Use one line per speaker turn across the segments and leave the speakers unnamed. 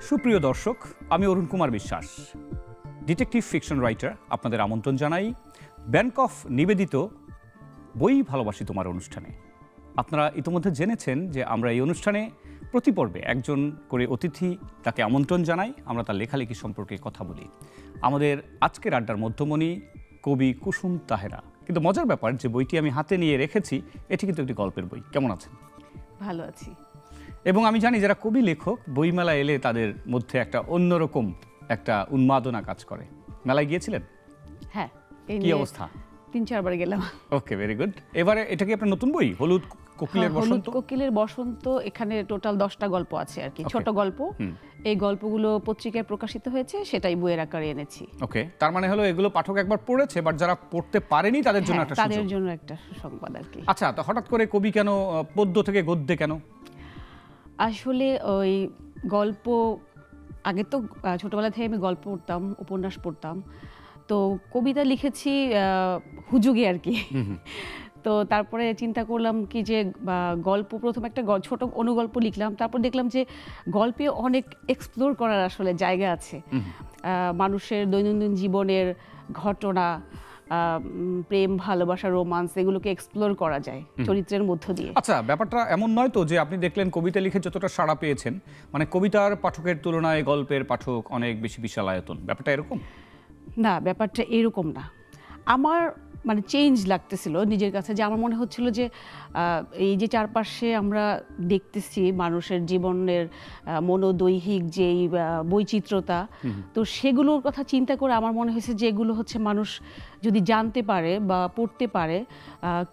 সুপ্রিয় দর্শক, আমি Arun Kumar Biswas, detective fiction writer. আপনাদের আমন্ত্রণ জানাই ব্যাংক অফ নিবেদিত বই ভালোবাসি তোমার অনুষ্ঠানে। আপনারা ইতিমধ্যে জেনেছেন যে আমরা এই অনুষ্ঠানে প্রতি পর্বে একজন করে অতিথি তাকে আমন্ত্রণ জানাই, আমরা তার লেখালেখি সম্পর্কে কথা বলি। আমাদের আজকের আড্ডার মধ্যমণি কবি কুসুম তাহেরা। কিন্তু মজার ব্যাপার যে বইটি আমি হাতে নিয়ে রেখেছি এটি কিন্তু একটি গল্পের বই। কেমন আছেন?
ভালো আছি। এবং
আমি জানি যারা কবি লেখক বইমেলা এলে তাদের মধ্যে একটা অন্যরকম একটা উন্মাদনা কাজ করে। মেলায় গিয়েছিলেন?
হ্যাঁ।
কি অবস্থা?
3-4 বার গেলাম।
ওকে, ভেরি গুড। এবারে এটা কি আপনার নতুন বই হলুদ কোকিলের বসন্ত?
কোকিলের বসন্ত, এখানে টোটাল 10টা গল্প আছে আর কি, ছোট গল্প। এই গল্পগুলো পত্রিকায় প্রকাশিত হয়েছে, সেটাই বইয়ের আকারে এনেছি।
ওকে, তার মানে হলো এগুলো পাঠক একবার পড়েছে, বাট যারা পড়তে পারেনি তাদের জন্য একটা সুযোগ।
তাদের জন্য একটা সংবাদ আর কি।
আচ্ছা, তো হঠাৎ করে কবি কেন পদ্য থেকে গদ্যে কেন?
আসলে ওই গল্প আগে তো ছোটবেলা থেকে আমি গল্প পড়তাম, উপন্যাস পড়তাম, তো কবিতা লিখেছি হুজুগে আর কি। তো তারপরে চিন্তা করলাম কি যে গল্প প্রথম একটা ছোট অনুগল্প লিখলাম, তারপর দেখলাম যে গল্পে অনেক এক্সপ্লোর করার আসলে জায়গা আছে। মানুষের দৈনন্দিন জীবনের ঘটনা, প্রেম, ভালোবাসা, রোমান্স, এগুলোকে এক্সপ্লোর করা যায় চরিত্রের মধ্য দিয়ে।
আচ্ছা, ব্যাপারটা এমন নয় তো যে আপনি দেখলেন কবিতা লিখে যতটা সাড়া পেয়েছেন, মানে কবিতার পাঠকের তুলনায় গল্পের পাঠক অনেক বেশি বিশাল আয়তন, ব্যাপারটা এরকম
না? ব্যাপারটা এরকম না। আমার মানে চেঞ্জ লাগতেছিল নিজের কাছে, যে আমার মনে হচ্ছিল যে এই যে চারপাশে আমরা দেখতেছি মানুষের জীবনের মনোদৈহিক যেই বৈচিত্র্যতা, তো সেগুলোর কথা চিন্তা করে আমার মনে হয়েছে যে এগুলো হচ্ছে মানুষ যদি জানতে পারে বা পড়তে পারে,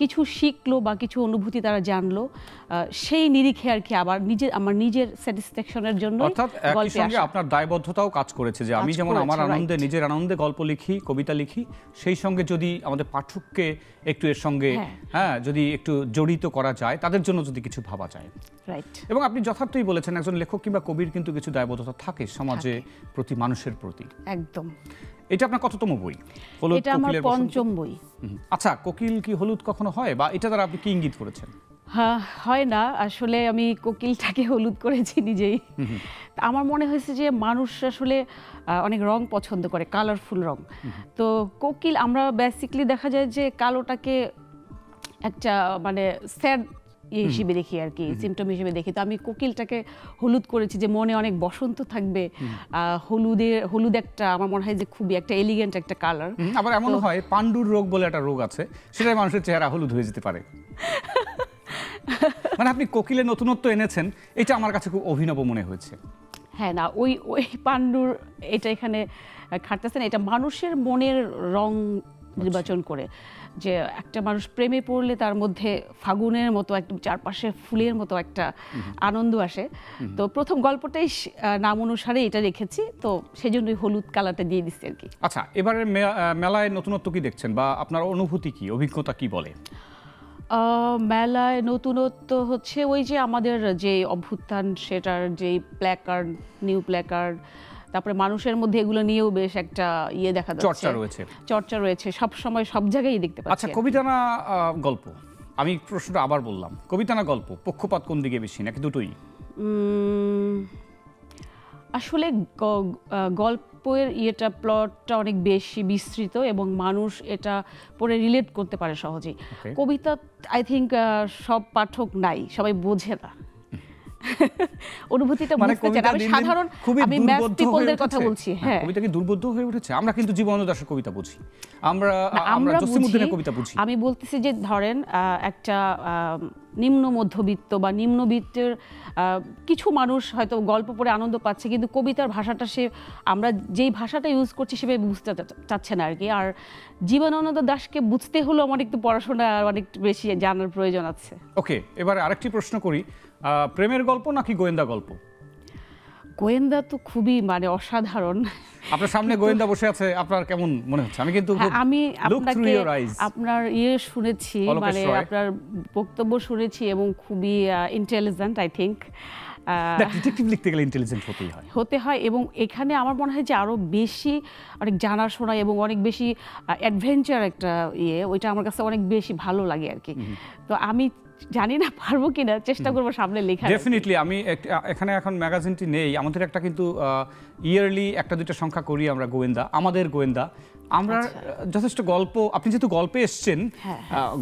কিছু শিখলো বা কিছু অনুভূতি তারা জানলো, সেই নিরিখে আর কি আবার আমার নিজের স্যাটিসফ্যাকশনের জন্য।
অর্থাৎ একই সঙ্গে আপনার দায়বদ্ধতাও কাজ করেছে যে আমি যেমন আমার আনন্দে, নিজের আনন্দে গল্প লিখি, কবিতা লিখি, সেই সঙ্গে যদি আমাদের পাঠককে একটু এর সঙ্গে যদি একটু জড়িত করা যায়, তাদের জন্য যদি কিছু ভাবা যায়।
রাইট।
এবং আপনি যথার্থই বলেছেন, একজন লেখক কিংবা কবির কিন্তু কিছু দায়বদ্ধতা থাকে সমাজে প্রতি, মানুষের প্রতি।
একদম।
এটা আপনার কততম বই?
এটা আমার 5ম বই।
আচ্ছা, কোকিল কি হলুদ কখনো হয়, বা এটা দ্বারা আপনি কি ইঙ্গিত করেছেন?
হ্যাঁ, হয় না আসলে, আমি কোকিলটাকে হলুদ করেছি নিজেই। আমার মনে হয়েছে যে মানুষ আসলে অনেক রং পছন্দ করে, কালারফুল রং। তো কোকিল, আমরা বেসিক্যালি দেখা যায় যে কালোটাকে একটা মানে স্যাড হিসেবে দেখি আর কি, সিমটম হিসেবে দেখি। তো আমি কোকিলটাকে হলুদ করেছি যে মনে অনেক বসন্ত থাকবে। হলুদ একটা আমার মনে হয় যে খুবই একটা এলিগেন্ট একটা কালার।
আবার এমন হয় পাণ্ডুর রোগ বলে একটা রোগ আছে, সেটাই মানুষের চেহারা হলুদ হয়ে যেতে পারে। মানে আপনি কোকিলের নতুনত্ব এনেছেন, এটা আমার কাছে খুব অভিনব মনে হয়েছে।
হ্যাঁ, না ওই পাণ্ডুর এটা এখানে খাটতেছে না, এটা মানুষের মনের রং নির্বাচন করে, যে একটা মানুষ প্রেমে পড়লে তার মধ্যে ফাগুনের মতো একদম চারপাশে ফুলের মতো একটা আনন্দ আসে। তো প্রথম গল্পটাই নাম অনুসারে এটা রেখেছি, তো সেজন্যই হলুদ কালারটা দিয়ে দিচ্ছি আর কি।
আচ্ছা, এবারে মেলায় নতুনত্ব কি দেখছেন, বা আপনার অনুভূতি কি, অভিজ্ঞতা কি বলে?
মেলায় নতুনত্ব হচ্ছে ওই যে আমাদের যে অভ্যুত্থান, সেটার যেই প্ল্যাকার্ড, নিউ প্ল্যাকার্ড, তারপরে মানুষের মধ্যে এগুলো নিয়েও বেশ একটা দেখা যাচ্ছে, চর্চা রয়েছে সব সময়, সব জায়গায় দেখতে পাচ্ছি।
আচ্ছা, কবিতা না গল্প? আমি প্রশ্নটা আবার বললাম, কবিতা না গল্প, পক্ষপাত কোন দিকে বেশি, নাকি দুটোই?
আসলে গল্পের প্লটটা অনেক বেশি বিস্তৃত এবং মানুষ এটা পড়ে রিলেট করতে পারে সহজেই। কবিতা আই থিঙ্ক সব পাঠক নাই, সবাই বোঝে না অনুভূতিটা, বুঝতে চায়। আমি সাধারণ, আমি ম্যাথ পিপলদের কথা বলছি। হ্যাঁ,
কবিতা কি দুর্বোধ্য হয়ে উঠেছে? আমরা কিন্তু জীবনানন্দ দাশের কবিতা বুঝি, আমরা জসিমউদ্দিনের কবিতা বুঝি।
আমি বলতেছি যে ধরেন একটা নিম্ন মধ্যবিত্ত বা নিম্নবিত্তের কিছু মানুষ হয়তো গল্প পড়ে আনন্দ পাচ্ছে, কিন্তু কবিতার ভাষাটা আমরা যেই ভাষাটা ইউজ করছি সেভাবে বুঝতে চাচ্ছে না আর কি। আর জীবনানন্দ দাশকে বুঝতে হলেও আমার একটু পড়াশোনা আর অনেক বেশি জানার প্রয়োজন আছে।
ওকে, এবারে আরেকটি প্রশ্ন করি, প্রেমের গল্প নাকি গোয়েন্দা গল্প?
গোয়েন্দা তো খুবই মানে অসাধারণ।
আপনার সামনে গোয়েন্দা বসে আছে, আপনার কেমন মনে হচ্ছে? আমি কিন্তু
আমি আপনাকে আপনার শুনেছি, মানে আপনার বক্তব্য শুনেছি এবং খুবই ইন্টেলিজেন্ট আই থিঙ্ক।
ডিটেকটিভ লিখতে গেলে ইন্টেলিজেন্ট হতে হয়
এবং এখানে আমার মনে হয় যে আরো বেশি অনেক জানাশোনা এবং অনেক বেশি অ্যাডভেঞ্চার একটা ওইটা আমার কাছে অনেক বেশি ভালো লাগে আর কি। তো আমি জানি না পারবো কিনা, চেষ্টা করবো সামনে লেখা।
ডেফিনেটলি। আমি এখানে এখন ম্যাগাজিনটি নেই, আমাদের একটা কিন্তু ইয়ারলি একটা দুইটা সংখ্যা করি আমরা গোয়েন্দা, আমাদের গোয়েন্দা। আমরা যথেষ্ট গল্প, আপনি যেহেতু গল্পে এসেছেন,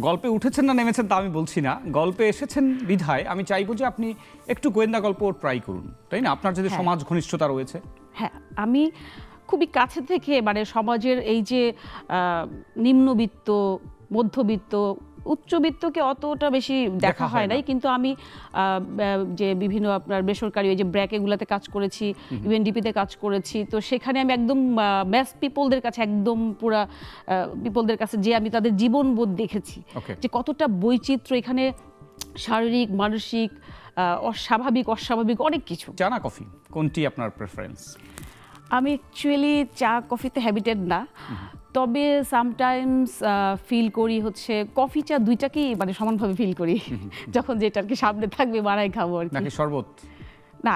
গল্পে উঠেছেন না নেমেছেন তা আমি বলছি না, গল্পে এসেছেন বিধায় আমি চাইবো যে আপনি একটু গোয়েন্দা গল্প ট্রাই করুন, তাই না? আপনার যদি সমাজ ঘনিষ্ঠতা রয়েছে।
হ্যাঁ, আমি খুবই কাছে থেকে মানে সমাজের এই যে নিম্নবিত্ত, মধ্যবিত্ত, উচ্চবিত্তকে অতটা বেশি দেখা হয় নাই, কিন্তু আমি যে বিভিন্ন আপনার বেসরকারি ওই যে ব্র্যাক এগুলাতে কাজ করেছি, ইউএনডিপিতে কাজ করেছি, তো সেখানে আমি একদম ম্যাস পিপলদের কাছে, একদম পুরা পিপলদের কাছে যে আমি তাদের জীবনবোধ দেখেছি, যে কতটা বৈচিত্র্য এখানে, শারীরিক, মানসিক, অস্বাভাবিক অনেক কিছু।
চা না কফি, কোনটি আপনার প্রেফারেন্স?
আমি অ্যাকচুয়ালি চা কফিতে হ্যাবিটেড না, তবে সামটাইমস ফিল করি হচ্ছে কফি চা দুইটাকেই মানে সমানভাবে ফিল করি, যখন যেটা আর কি সামনে থাকবে বাড়াই খাবো আর কি।
নাকি শরবত?
না।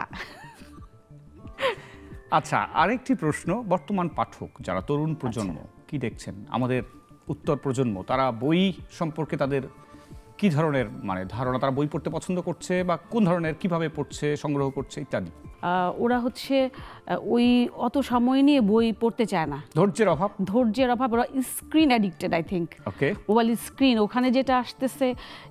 আচ্ছা, আরেকটি প্রশ্ন, বর্তমান পাঠক যারা তরুণ প্রজন্ম কি দেখছেন, আমাদের উত্তর প্রজন্ম, তারা বই সম্পর্কে তাদের কি ধরনের মানে ধারণা, তারা বই পড়তে পছন্দ করছে বা কোন ধরনের, কিভাবে পড়ছে, সংগ্রহ করছে ইত্যাদি?
ওরা হচ্ছে ওই অত সময় নিয়ে বই পড়তে চায় না,
ধৈর্যের অভাব। ওরা screen addicted, I think. Mobile screen, ওখানে যেটা আসতেছে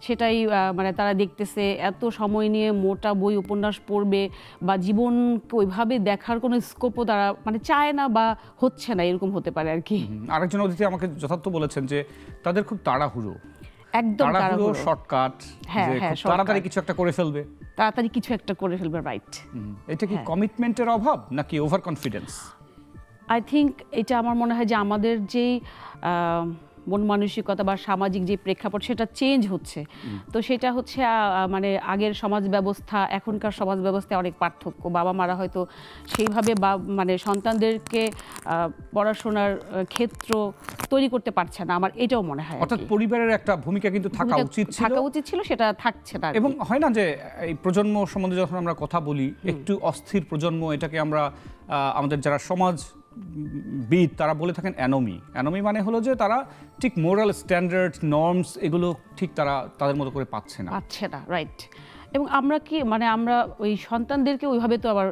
সেটাই মানে তারা দেখতেছে। এত সময় নিয়ে মোটা বই উপন্যাস পড়বে বা জীবনকে ওইভাবে দেখার কোনো স্কোপও তারা মানে চায় না বা হচ্ছে না, এরকম হতে পারে আর কি। আরেকজন অতিথি আমাকে যথার্থ বলেছেন যে তাদের খুব তাড়াহুড়ো,
একদম তাড়াহুড়ো,
শর্টকাট, তাড়াতাড়ি কিছু একটা করে ফেলবে,
রাইট।
এটা কি কমিটমেন্টের অভাব নাকি ওভার কনফিডেন্স?
আই থিঙ্ক এটা আমার মনে হয় যে আমাদের যেই মন মানসিকতা বা সামাজিক যে প্রেক্ষাপট সেটা চেঞ্জ হচ্ছে, তো সেটা হচ্ছে মানে আগের সমাজ ব্যবস্থা এখনকার সমাজ ব্যবস্থায় অনেক পার্থক্য। বাবা মারা হয়তো সেইভাবে মানে সন্তানদেরকে পড়াশোনার ক্ষেত্র তৈরি করতে পারছে না, আমার এটাও মনে হয়।
অর্থাৎ পরিবারের একটা ভূমিকা কিন্তু থাকা উচিত ছিল,
সেটা থাকছে না।
এবং হয় না যে এই প্রজন্ম সম্বন্ধে যখন আমরা কথা বলি, একটু অস্থির প্রজন্ম, এটাকে আমরা আমাদের যারা সমাজবিদ তারা বলে থাকেন অ্যানোমি মানে হলো যে তারা ঠিক মোরাল স্ট্যান্ডার্ড, নর্মস এগুলো ঠিক তারা তাদের মতো করে পাচ্ছে না,
রাইট। এবং আমরা কি মানে আমরা ওই সন্তানদেরকে ওইভাবে তো আবার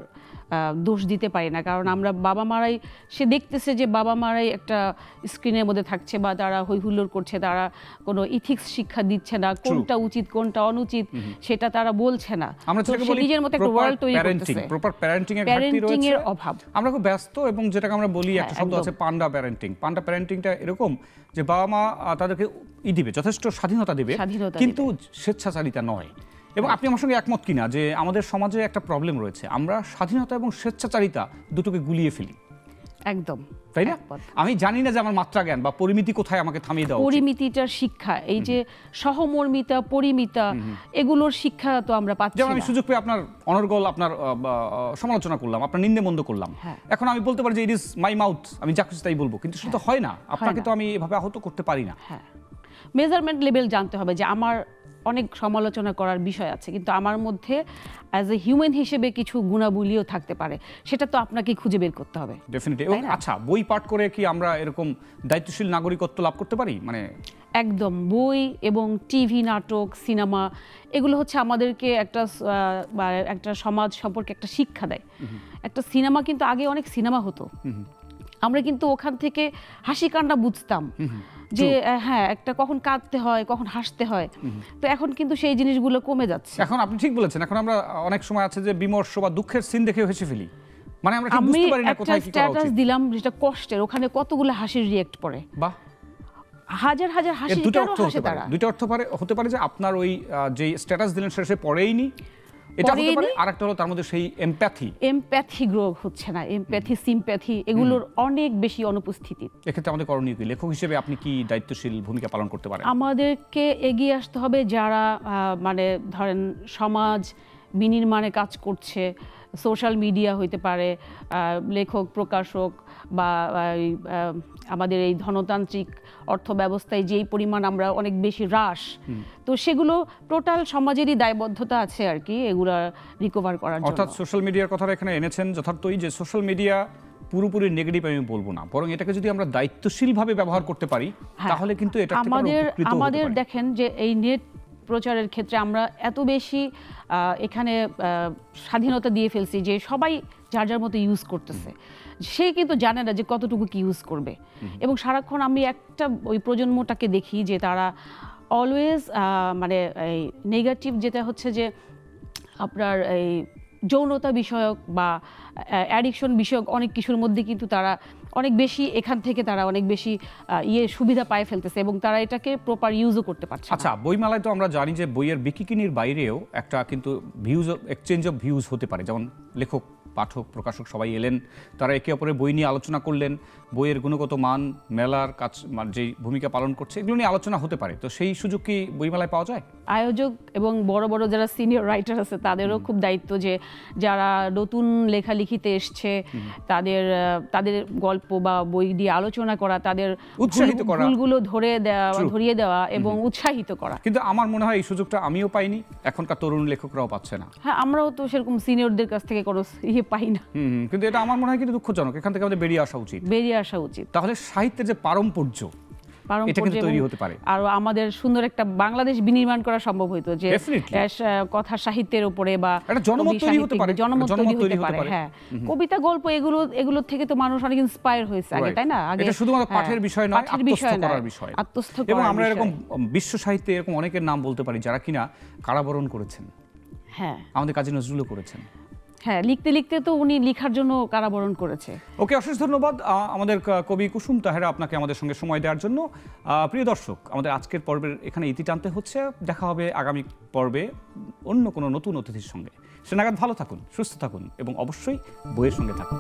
দোষ দিতে পারি না, কারণ আমরা বাবা মারাই, সে দেখতেছে যে বাবা মারাই একটা স্ক্রিনের মধ্যে থাকছে বা তারা হইহুল্লোড় করছে, তারা কোনো ইথিক্স শিক্ষা দিচ্ছে না, কোনটা উচিত কোনটা অনুচিত সেটা তারা বলছে না।
আমরা
নিজের মতো একটা ওয়ার্ল্ড তৈরি করতেছে,
প্রপার প্যারেন্টিং এর অভাব। আমরা খুব ব্যস্ত, এবং যেটাকে আমরা বলি একটা শব্দ আছে পান্ডা প্যারেন্টিংটা এরকম যে বাবা মা তাদেরকে দিবে, যথেষ্ট স্বাধীনতা দিবে, কিন্তু স্বেচ্ছাচারিতা নয়। এবং আপনি আমার সঙ্গে একমত কিনা যে আমাদের সমাজে একটা প্রবলেম রয়েছে, আমরা স্বাধীনতা এবং স্বেচ্ছাচারিতা দুটোকে গুলিয়ে ফেলি,
একদম,
তাই না? আমি জানি না যে আমার মাত্রা জ্ঞান বা পরিমিতি কোথায় আমাকে থামিয়ে দেওয়া উচিত।
পরিমিতিটার শিক্ষা, এই যে সহমর্মিতা, পরিমিতা, এগুলোর শিক্ষা তো আমরা পাচ্ছি না।
যেমন আমি সুযোগ পেয়ে আপনার অনর্গল আপনার সমালোচনা করলাম, আপনার নিন্দামন্দ করলাম, এখন আমি বলতে পারি যে ইট ইজ মাই মাউথ, আমি যা খুশি তাই বলবো, কিন্তু সেটা তো হয় না, আপনাকে তো আমি এভাবে আহত করতে পারি না।
মেজারমেন্ট লেভেল জানতে হবে যে আমার অনেক সমালোচনা করার বিষয় আছে, কিন্তু আমার মধ্যে অ্যাজ এ হিউম্যান হিসেবে কিছু গুণাবলীও থাকতে পারে, সেটা তো আপনাকে খুঁজে বের করতে হবে।
ডেফিনেটলি। এবং আচ্ছা, বই পাঠ করে কি আমরা এরকম দায়িত্বশীল নাগরিকত্ব লাভ করতে পারি? মানে
একদম, বই এবং টিভি, নাটক, সিনেমা, এগুলো হচ্ছে আমাদেরকে একটা সমাজ সম্পর্কে একটা শিক্ষা দেয়। একটা সিনেমা, কিন্তু আগে অনেক সিনেমা হতো, আমরা কিন্তু ওখান থেকে হাসি কান্না বুঝতাম যে হ্যাঁ একটা কখন কাঁদতে হয়, কখন হাসতে হয়, তো এখন কিন্তু সেই জিনিসগুলো কমে যাচ্ছে।
এখন আপনি ঠিক বলেছেন, এখন আমরা অনেক সময় আছে যে বিমর্ষ বা দুঃখের সিন দেখে হেসে ফেলি, মানে আমরা ঠিক বুঝতে পারি না কোথায় কি করা উচিত।
আমি একটা স্ট্যাটাস দিলাম যেটা কষ্টের, ওখানে কতগুলো হাসির রিঅ্যাক্ট পড়ে, বাহ, হাজার হাজার হাসি।
দুটো অর্থ হতে পারে যে আপনার ওই যে স্ট্যাটাস দিলেন সেটা সে পড়েইনি, এটা হতে পারে, আরেকটা হলো তার মধ্যে সেই এমপ্যাথি গ্রো হচ্ছে না, এমপ্যাথি, সিম্প্যাথি, এগুলোর অনেক বেশি অনুপস্থিতি। এক্ষেত্রে আমাদের করণীয় কি? লেখক হিসেবে আপনি কি দায়িত্বশীল ভূমিকা পালন করতে পারেন? আমাদেরকে এগিয়ে আসতে হবে, যারা মানে ধরেন সমাজ বিনির্মাণে কাজ করছে,
সোশ্যাল মিডিয়া হইতে পারে, লেখক প্রকাশক বা আমাদের এই ধনতান্ত্রিক অর্থ ব্যবস্থায় যেই পরিমাণ আমরা অনেক বেশি হ্রাস, তো সেগুলো টোটাল সমাজেরই দায়বদ্ধতা আছে আর কি এগুলা রিকভার করার জন্য।
অর্থাৎ সোশ্যাল মিডিয়ার কথাটা এখানে এনেছেন যথার্থই, যে সোশ্যাল মিডিয়া পুরোপুরি নেগেটিভ আমি বলবো না, বরং এটাকে যদি আমরা দায়িত্বশীলভাবে ব্যবহার করতে পারি তাহলে কিন্তু এটা
আমাদের দেখেন যে এই নেট প্রচারের ক্ষেত্রে আমরা এত বেশি এখানে স্বাধীনতা দিয়ে ফেলছি যে সবাই যার যার মতো ইউজ করতেছে, সে কিন্তু জানে না যে কতটুকু কি ইউজ করবে। এবং সারাক্ষণ আমি একটা ওই প্রজন্মটাকে দেখি যে তারা অলওয়েজ মানে এই নেগেটিভ যেটা হচ্ছে যে আপনার এই যৌনতা বিষয়ক বা অ্যাডিকশন বিষয়ক অনেক কিছুর মধ্যে কিন্তু তারা অনেক বেশি এখান থেকে তারা অনেক বেশি সুবিধা পায় ফেলতেছে এবং তারা এটাকে প্রপার ইউজও করতে পারছে।
আচ্ছা, বইমেলায় তো আমরা জানি যে বইয়ের বিকিকিনির বাইরেও একটা কিন্তু ভিউজ এক্সচেঞ্জ অফ ভিউজ হতে পারে, যেমন লেখক পাঠক প্রকাশক সবাই এলেন, তারা একে অপরের বই নিয়ে আলোচনা করলেন, বইয়ের গুণগত মান, মেলার কাজ যেই ভূমিকা পালন করছে এগুলো নিয়ে আলোচনা হতে পারে। তো সেই সুযোগ কি বইমেলায় পাওয়া যায়?
আয়োজক এবং বড় বড় যারা সিনিয়র রাইটার আছে তাদেরও খুব দায়িত্ব যে যারা নতুন লেখালেখিতে এসছে তাদের গল্প বা বই দিয়ে আলোচনা করা, তাদের
উৎসাহিত করা,
ভুলগুলো ধরিয়ে দেওয়া এবং উৎসাহিত করা।
কিন্তু আমার মনে হয় এই সুযোগটা আমিও পাইনি, এখনকার তরুণ লেখকরাও পাচ্ছে না।
হ্যাঁ, আমরাও তো সেরকম সিনিয়রদের কাছ থেকে কোনো পাই না।
কিন্তু এটা আমার মনে হয় কিন্তু দুঃখজনক, এখান থেকে আমাদের বেরিয়ে আসা উচিত। তাহলে সাহিত্যের যে পারম্পর্য এটা কিন্তু তৈরি হতে পারে,
আর আমাদের সুন্দর একটা বাংলাদেশ বিনির্মাণ করা সম্ভব হইতো যে কথা সাহিত্যের উপরে বা
জনমত তৈরি হতে পারে।
হ্যাঁ, কবিতা গল্প এগুলো থেকে তো মানুষ অনেক ইন্সপায়ার হয়েছে আগে, তাই না?
এটা শুধুমাত্র পাঠের বিষয় নয়, আত্মস্থ করার বিষয়। এবং আমরা এরকম বিশ্ব সাহিত্যে এরকম অনেকের নাম বলতে পারি যারা কিনা কারাবরণ করেছেন।
হ্যাঁ,
আমাদের কাজী নজরুলও করেছেন।
হ্যাঁ, লিখতে লিখতে তো উনি লেখার জন্য কারাবরণ করেছে।
ওকে, অশেষ ধন্যবাদ আমাদের কবি কুসুম তাহেরা আপনাকে আমাদের সঙ্গে সময় দেওয়ার জন্য। প্রিয় দর্শক, আমাদের আজকের পর্বের এখানে ইতি টানতে হচ্ছে। দেখা হবে আগামী পর্বে অন্য কোনো নতুন অতিথির সঙ্গে। সে নাগাদ ভালো থাকুন, সুস্থ থাকুন এবং অবশ্যই বইয়ের সঙ্গে থাকুন।